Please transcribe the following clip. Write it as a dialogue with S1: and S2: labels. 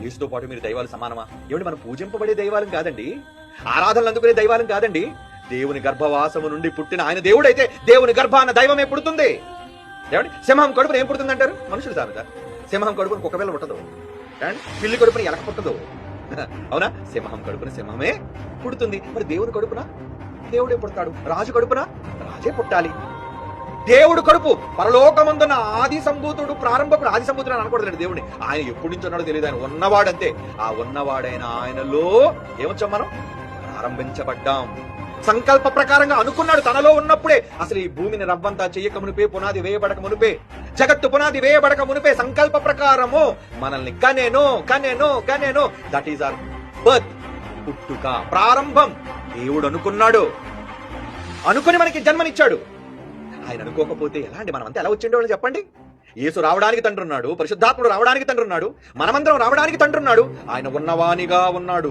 S1: యేసుతో పాటు మీరు దైవాలు సమానమా? ఏమండి, మనం పూజింపబడే దైవాలం కాదండి, ఆరాధనలు అందుకునే దైవాలం కాదండి. దేవుని గర్భవాసము నుండి పుట్టిన ఆయన దేవుడైతే దేవుని గర్భాన దైవమే పుడుతుంది. ఏమండి, సింహం కడుపున ఏం పుడుతుంది అంటారు? మనుషులు సామెత. సింహం కడుపున కుక్క పిల్ల పుట్టదు, పిల్లి కడుపున ఎలక పుట్టదు. అవునా? సింహం కడుపున సింహమే పుడుతుంది. మరి దేవుని కడుపున దేవుడే పుడతాడు, రాజు కడుపున రాజే పుట్టాలి. దేవుడు కడుపు పరలోకమందున్న ఆది సంభూతుడు, ప్రారంభకుడు. ఆది సంభూతుడు అని అనకూడదు దేవుడిని, ఆయన ఎప్పటి నుంచి ఉన్నాడో తెలియదు, ఆయన ఉన్నవాడంతే. ఆ ఉన్నవాడైన ఆయనలో ఏమొచ్చాం మనం? ప్రారంభించబడ్డాం. సంకల్ప ప్రకారంగా అనుకున్నాడు తనలో ఉన్నప్పుడే. అసలు ఈ భూమిని రవ్వంతా చెయ్యక మునిపే, పునాది వేయబడక మునిపే, జగత్తు పునాది వేయబడక మునిపే సంకల్ప ప్రకారము మనల్ని కనేను కనేను కనేను. దట్ ఈస్ అవర్ బర్త్, పుట్టుక, ప్రారంభం. దేవుడు అనుకున్నాడు, అనుకుని మనకి జన్మనిచ్చాడు. ఆయన అనుకోకపోతే ఎలా అండి? మనం అంతా ఎలా వచ్చిండో చెప్పండి. యేసు రావడానికి తండ్రి ఉన్నాడు, పరిశుద్ధాత్ముడు రావడానికి తండ్రి ఉన్నాడు, మనమందరం రావడానికి తండ్రి ఉన్నాడు. ఆయన ఉన్నవానిగా ఉన్నాడు.